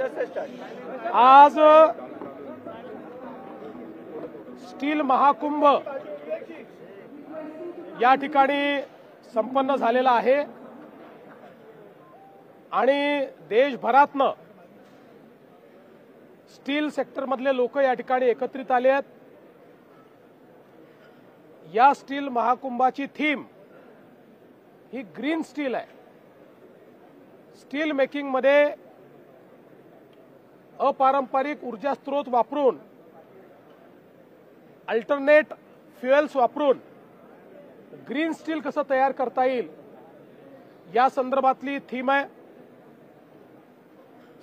आज स्टील महाकुंभ या ठिकाणी संपन्न झालेला आहे आणि देशभरातनं स्टील सेक्टरमधले लोक या ठिकाणी एकत्रित आले आहेत। या स्टील महाकुंभाची थीम ही ग्रीन स्टील आहे। स्टील मेकिंग मध्ये अपारंपरिक ऊर्जा स्रोत वापरून, अल्टरनेट फ्युएल्स वापरून ग्रीन स्टील कसं तयार करता येईल या संदर्भातली थीम आहे।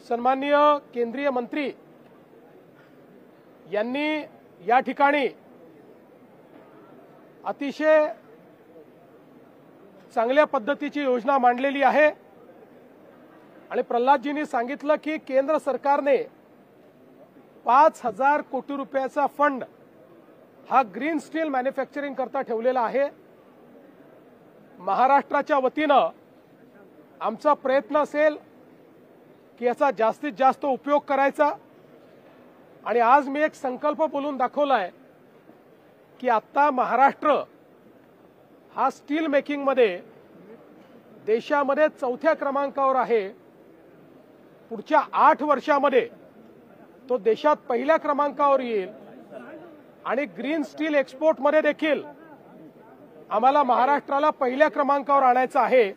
सन्माननीय केंद्रीय मंत्री यांनी या ठिकाणी अतिशय चांगल्या पद्धतीची योजना मांडलेली आहे आणि प्रल्हादजींनी सांगितलं की केंद्र सरकारने 5,000 कोटी रुपयाचा फंड हा ग्रीन स्टील मॅन्युफॅक्चरिंग करता ठेवलेला आहे। महाराष्ट्राच्या वतीनं आमचा प्रयत्न असेल की याचा जास्तीत जास्त उपयोग करायचा आणि आज मी एक संकल्प बोलून दाखवलाय की आता महाराष्ट्र हा स्टील मेकिंग मध्ये देशामध्ये 4थ्या क्रमांकावर आहे। पुढच्या 8 वर्षामध्ये तो देशात पहिल्या क्रमांकावर येईल आणि ग्रीन स्टील एक्सपोर्ट मध्ये देखील आम्हाला महाराष्ट्राला पहिल्या क्रमांकावर आणायचं आहे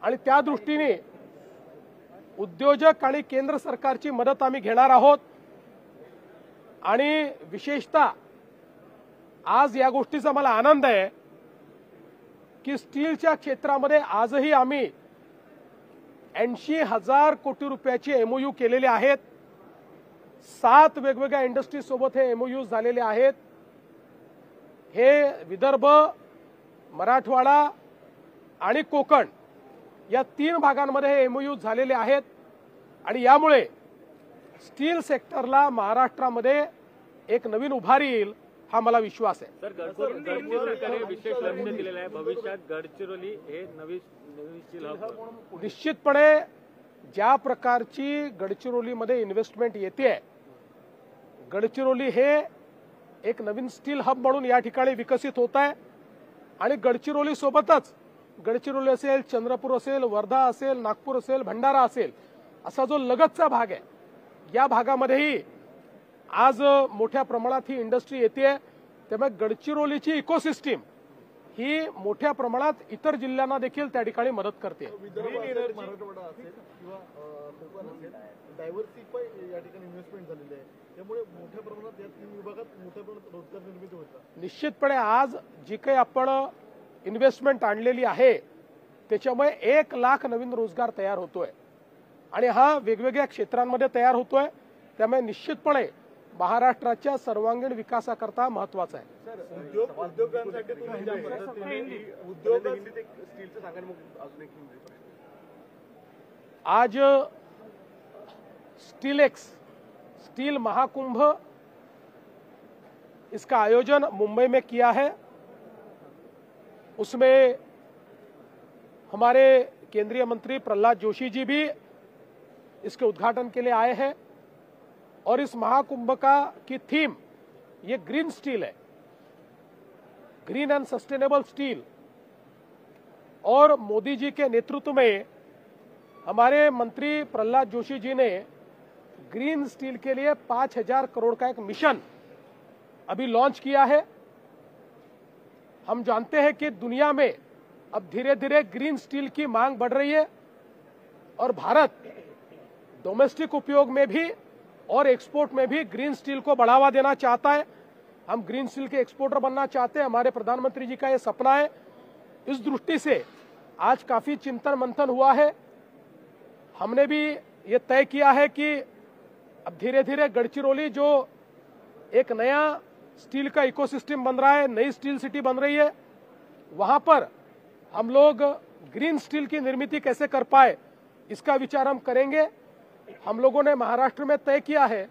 आणि त्या दृष्टीने उद्योजक आणि केंद्र सरकारची मदत आम्ही घेणार आहोत। आणि विशेषतः आज या गोष्टीचा मला आनंद आहे की स्टीलच्या क्षेत्रामध्ये आजही आम्ही 80,000 कोटी रुपयाचे एमओयू केलेले आहेत। 7 वेगवेगळ्या इंडस्ट्री सोबत हे एमओयू झालेले आहेत। हे विदर्भ, मराठवाडा आणि कोकण या 3 भागांमध्ये हे एमओयू झालेले आहेत आणि यामुळे स्टील सेक्टरला महाराष्ट्रामध्ये एक नवीन उभारी येईल हा मला विश्वास आहे। सर, गडचिरोली सरकारने विशेष लक्ष दिलेलं आहे। भविष्यात गडचिरोली हे नवीन स्टील हब निश्चितपणे ज्या प्रकारची गडचिरोलीमध्ये इन्व्हेस्टमेंट येते, गडचिरोली हे एक नवीन स्टील हब म्हणून या ठिकाणी विकसित होत आहे आणि गडचिरोली सोबतच गडचिरोली असेल, चंद्रपूर असेल, वर्धा असेल, नागपूर असेल, भंडारा असेल असा जो लगतचा भाग आहे या भागामध्येही आज मोठ्या प्रमाणात ही इंडस्ट्री येते। त्यामुळे गडचिरोलीची इकोसिस्टीम ही मोठ्या प्रमाणात इतर जिल्ह्यांना देखील त्या ठिकाणी मदत करते। मराठवाडा असेल किंवा कोकण असेल, डायव्हर्सिफाय या ठिकाणी इन्व्हेस्टमेंट झालेली आहे, त्यामुळे मोठ्या प्रमाणात या 3 विभागात मोठ्या प्रमाणात रोजगार निर्मिती होतात। निश्चितपणे आज जी काही आपण इन्व्हेस्टमेंट आणलेली आहे त्याच्यामुळे 1 लाख नवीन रोजगार तयार होतोय आणि हा वेगवेगळ्या क्षेत्रांमध्ये तयार होतोय। त्यामुळे निश्चितपणे महाराष्ट्राच्या सर्वांगीण विकासाकरता महत्वाचा आहे। उद्योगांसाठी तुम्ही ज्या पद्धतीने उद्योग स्टीलचं सांगा मग अजून एक आज स्टीलेक्स स्टील महाकुंभ इसका आयोजन मुंबई में किया है। उसमें हमारे केंद्रीय मंत्री प्रल्हाद जोशी जी भी इसके उद्घाटन के लिए आए हैं और इस महाकुंभ की थीम ये ग्रीन स्टील है, ग्रीन एंड सस्टेनेबल स्टील। और मोदी जी के नेतृत्व में हमारे मंत्री प्रल्हाद जोशी जी ने ग्रीन स्टील के लिए 5,000 करोड़ का एक मिशन अभी लॉन्च किया है। हम जानते हैं कि दुनिया में अब धीरे धीरे ग्रीन स्टील की मांग बढ़ रही है और भारत डोमेस्टिक उपयोग में भी और एक्सपोर्ट में भी ग्रीन स्टील को बढ़ावा देना चाहता है। हम ग्रीन स्टील के एक्सपोर्टर बनना चाहते हैं, हमारे प्रधानमंत्री जी का ये सपना है। इस दृष्टि से आज काफी चिंतन मंथन हुआ है। हमने भी ये तय किया है कि अब धीरे धीरे गडचिरोली जो एक नया स्टील का इकोसिस्टम बन रहा है, नई स्टील सिटी बन रही है, वहां पर हम लोग ग्रीन स्टील की निर्मित कैसे कर पाए इसका विचार हम करेंगे। हम लोगों ने महाराष्ट्र में तय किया है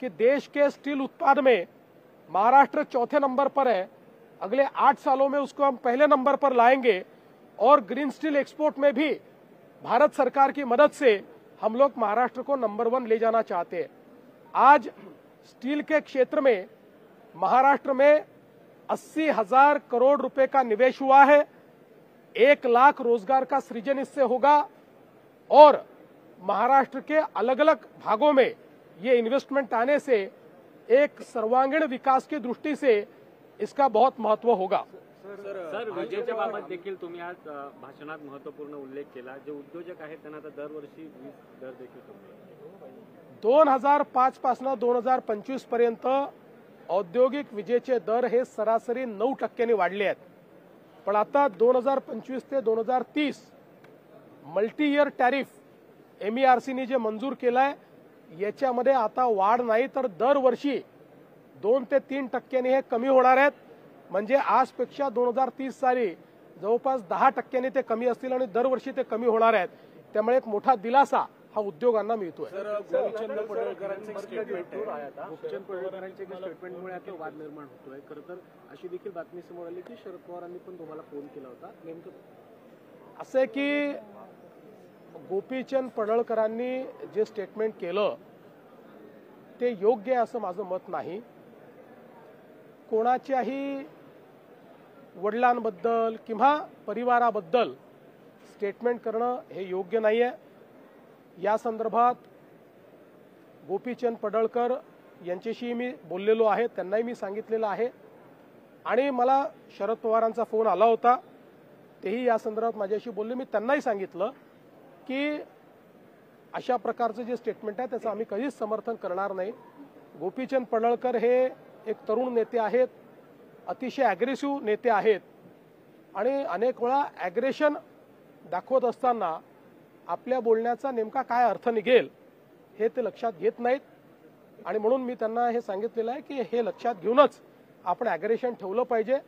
कि देश के स्टील उत्पाद में महाराष्ट्र 4थे नंबर पर है। अगले 8 सालों में उसको हम पहले नंबर पर लाएंगे और ग्रीन स्टील एक्सपोर्ट में भी भारत सरकार की मदद से हम लोग महाराष्ट्र को नंबर 1 ले जाना चाहते हैं। आज स्टील के क्षेत्र में महाराष्ट्र में 80,000 करोड़ रुपए का निवेश हुआ है। 1 लाख रोजगार का सृजन इससे होगा और महाराष्ट्र के अलग अलग भागों में ये इन्वेस्टमेंट आने से एक सर्वांगीण विकास की दृष्टि से इसका बहुत महत्व होगा। सर, विजेच्या बाबत देखील तुम्ही आज भाषणात महत्वपूर्ण उल्लेख केला। जे उद्योजक आहेत त्यांना आता दरवर्षी वीज दर देखील कमी 2005 पासून 2025 पर्यंत औद्योगिक विजेचे दर हे सरासरी 9% वाढले आहेत। पण आता 2025 ते 2030 मल्टी इयर टॅरिफ MERC ने जे मंजूर केलाय याच्यामध्ये आता वाढ नाही तर दरवर्षी 2 ते 3% हे कमी होणार आहेत। म्हणजे आजपेक्षा 2030 साली जवळपास 10% ते कमी असतील आणि दरवर्षी ते कमी होणार आहेत। त्यामुळे एक मोठा दिलासा हा उद्योगांना मिळतोय। गोपीचंद पडळकरांचे स्टेटमेंटमुळे आता वाद निर्माण होतोय। खरं तर अशी देखील बातमी समोर आली की शरद पवारांनी पण तुम्हाला फोन केला होता। नेमकं असे की गोपीचंद पडळकरांनी जे स्टेटमेंट केलं ते योग्य आहे असं माझं मत नाही। कोणाच्याही वडिलांबद्दल किंवा परिवाराबद्दल स्टेटमेंट करणं हे योग्य नाहीये। या संदर्भात गोपीचंद पडळकर यांच्याशी मी बोललेलो आहे, त्यांनाही मी सांगितलेलं आहे आणि मला शरद पवारांचा फोन आला होता, तेही या संदर्भात माझ्याशी बोलले। मी त्यांनाही सांगितलं की अशा प्रकारचं जे स्टेटमेंट आहे त्याचं आम्ही कधीच समर्थन करणार नाही। गोपीचंद पडळकर हे एक तरुण नेते आहेत, अतिशय ॲग्रेसिव्ह नेते आहेत आणि अनेक वेळा ॲग्रेशन दाखवत असताना आपल्या बोलण्याचा नेमका काय अर्थ निघेल हे ते लक्षात घेत नाहीत आणि म्हणून मी त्यांना हे सांगितलेलं आहे की हे लक्षात घेऊनच आपण ॲग्रेशन ठेवलं पाहिजे।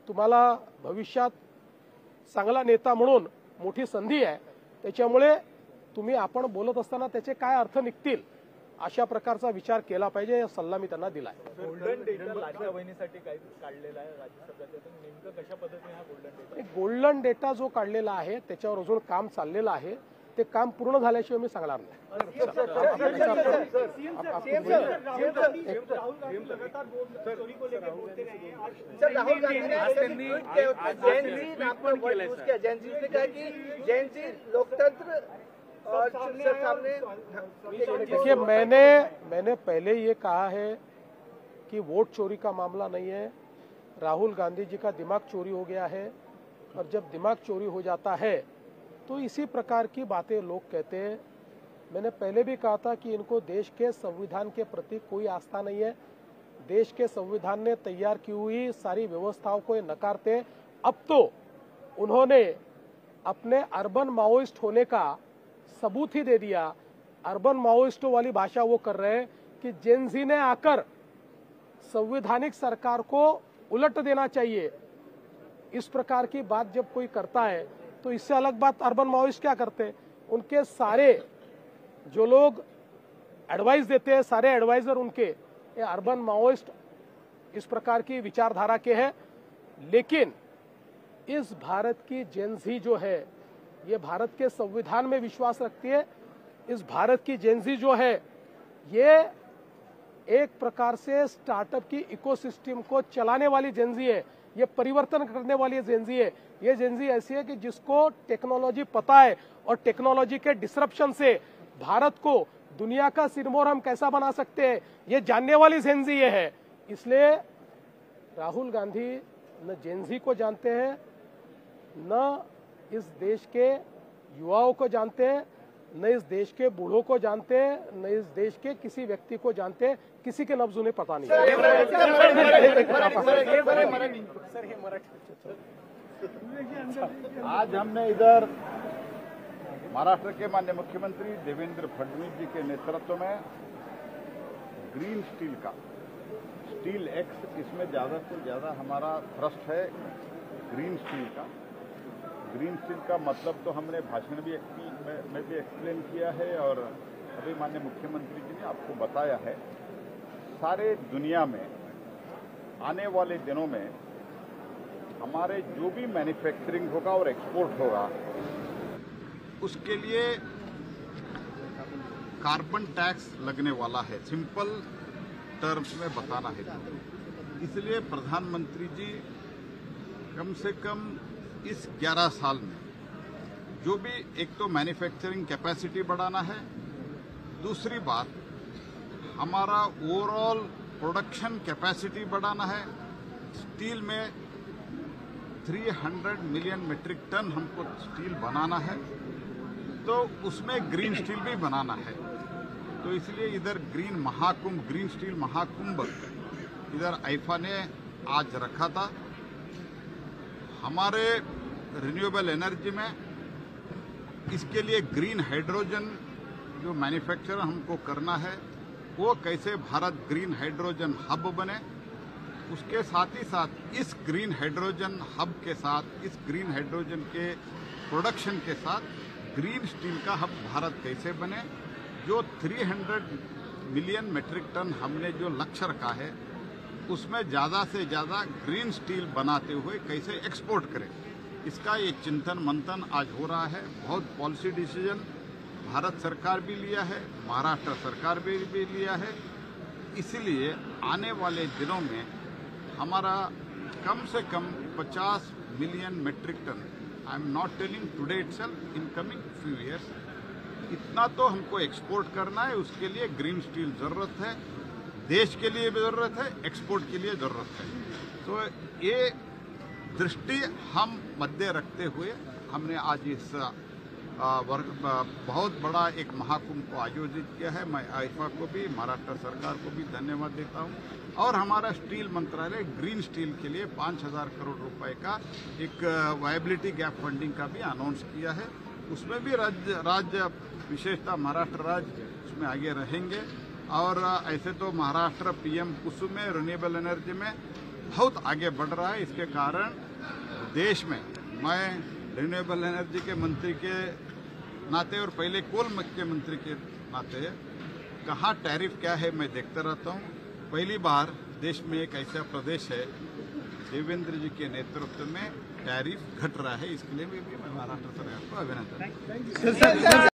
तुम्हाला भविष्यात चांगला नेता म्हणून मोठी संधी आहे, त्याच्यामुळे तुम्ही आपण बोलत असताना त्याचे काय अर्थ निघतील अशा प्रकारचा विचार केला पाहिजे, हा सल्ला मी त्यांना दिलाय। गोल्डन डेटा लाडक्या बहिणीसाठी काय काढलेला आहे राज्यसभेतून, नेमकं कशा पद्धतीने हा गोल्डन डेटा जो काढलेला आहे त्याच्यावर अजून काम चाललेलं आहे, ते काम पूर्ण झाल्याशिवाय मी सांगणार नाही। राहुल गांधी लोकतंत्र देखिए, मैंने पहले ये कहा है कि वोट चोरी का मामला नहीं है। राहुल गांधी जी का दिमाग चोरी हो गया है और जब दिमाग चोरी हो जाता है तो इसी प्रकार की बातें लोग कहते हैं। मैंने पहले भी कहा था कि इनको देश के संविधान के प्रति कोई आस्था नहीं है। देश के संविधान ने तैयार की हुई सारी व्यवस्थाओं को नकारते। अब तो उन्होंने अपने अर्बन माओइस्ट होने का सबूत ही दे दिया। अर्बन माओइस्टों वाली भाषा वो कर रहे हैं कि जेनजी ने आकर संवैधानिक सरकार को उलट देना चाहिए। इस प्रकार की बात जब कोई करता है तो इससे अलग बात अर्बन माओइस्ट क्या करते हैं, उनके सारे जो लोग एडवाइस देते हैं, सारे एडवाइजर उनके ये अर्बन माओइस्ट इस प्रकार की विचारधारा के हैं। लेकिन इस भारत की जेनजी जो है ये भारत के संविधान में विश्वास रखती है। इस भारत की जेनजी जो है ये एक प्रकार से स्टार्टअप की इकोसिस्टम को चलाने वाली जेनजी है, ये परिवर्तन करने वाली जेनजी है। ये जेनजी ऐसी है कि जिसको टेक्नोलॉजी पता है और टेक्नोलॉजी के डिसरप्शन से भारत को दुनिया का सिरमौर हम कैसा बना सकते हैं ये जानने वाली जेनजी ये है। इसलिए राहुल गांधी न जेनजी को जानते हैं, न इस देश के युवाओं को जानते हैं, न इस देश के बूढ़ों को जानते हैं, न इस देश के किसी व्यक्ति को जानते हैं। किसी के नब्ज उन्हें पता नहीं। आज हमने इधर महाराष्ट्र के माननीय मुख्यमंत्री देवेंद्र फडणवीस जी के नेतृत्व में ग्रीन स्टील का स्टील एक्ट, इसमें ज्यादा से ज्यादा हमारा थ्रस्ट है ग्रीन स्टील का। ग्रीन स्टील का मतलब तो हमने भाषण में भी एक्सप्लेन किया है और अभी माननीय मुख्यमंत्री जी ने आपको बताया है। सारे दुनिया में आने वाले दिनों में हमारे जो भी मैन्युफैक्चरिंग होगा और एक्सपोर्ट होगा उसके लिए कार्बन टैक्स लगने वाला है। सिंपल टर्म्स में बताना है तो इसलिए प्रधानमंत्री जी कम से कम इस 11 साल में जो भी, एक तो मैन्युफैक्चरिंग कैपेसिटी बढ़ाना है, दूसरी बात हमारा ओवरऑल प्रोडक्शन कैपेसिटी बढ़ाना है। स्टील में 300 मिलियन मेट्रिक टन हमको स्टील बनाना है, तो उसमें ग्रीन स्टील भी बनाना है। तो इसलिए इधर ग्रीन स्टील महाकुंभ इधर आईफा ने आज रखा था। हमारे रिन्यूएबल एनर्जी में इसके लिए ग्रीन हाइड्रोजन जो मैन्युफैक्चर हमको करना है, वो कैसे भारत ग्रीन हाइड्रोजन हब बने, उसके साथ ही साथ इस ग्रीन हाइड्रोजन हब के साथ, इस ग्रीन हाइड्रोजन के प्रोडक्शन के साथ ग्रीन स्टील का हब भारत कैसे बने, जो 300 मिलियन मेट्रिक टन हमने जो लक्ष्य रखा है उसमें ज़्यादा से ज़्यादा ग्रीन स्टील बनाते हुए कैसे एक्सपोर्ट करें, इसका ये चिंतन मंथन आज हो रहा है। बहुत पॉलिसी डिसीजन भारत सरकार भी लिया है, महाराष्ट्र सरकार भी लिया है। इसलिए आने वाले दिनों में हमारा कम से कम 50 million metric ton, I am not telling today itself, in coming few years, इतना तो हमको एक्सपोर्ट करना है। उसके लिए ग्रीन स्टील जरूरत है, देश के लिए भी जरूरत है, एक्सपोर्ट के लिए जरूरत है। तो ये दृष्टि हम मध्य रखते हुए हमने आज इस बहुत बड़ा एक महाकुंभ को आयोजित किया है। मैं आईफा को भी, महाराष्ट्र सरकार को भी धन्यवाद देता हूं, और हमारा स्टील मंत्रालय ग्रीन स्टील के लिए 5,000 करोड़ रुपए का एक वायबिलिटी गैप फंडिंग का भी अनाउंस किया है। उसमें भी राज्य विशेषतः महाराष्ट्र राज्य उसमें आगे रहेंगे। और ऐसे तो महाराष्ट्र पीएम कुसुम में रिन्यूएबल एनर्जी में बहुत आगे बढ़ रहा है। इसके कारण देश में, मैं रिन्यूएबल एनर्जी के मंत्री के नाते और पहले कोल के मंत्री के नाते कहाँ टैरिफ क्या है मैं देखता रहता हूँ। पहली बार देश में एक ऐसा प्रदेश है देवेंद्र जी के नेतृत्व में टैरिफ घट रहा है। इसके लिए भी मैं महाराष्ट्र सरकार को अभिनंदन।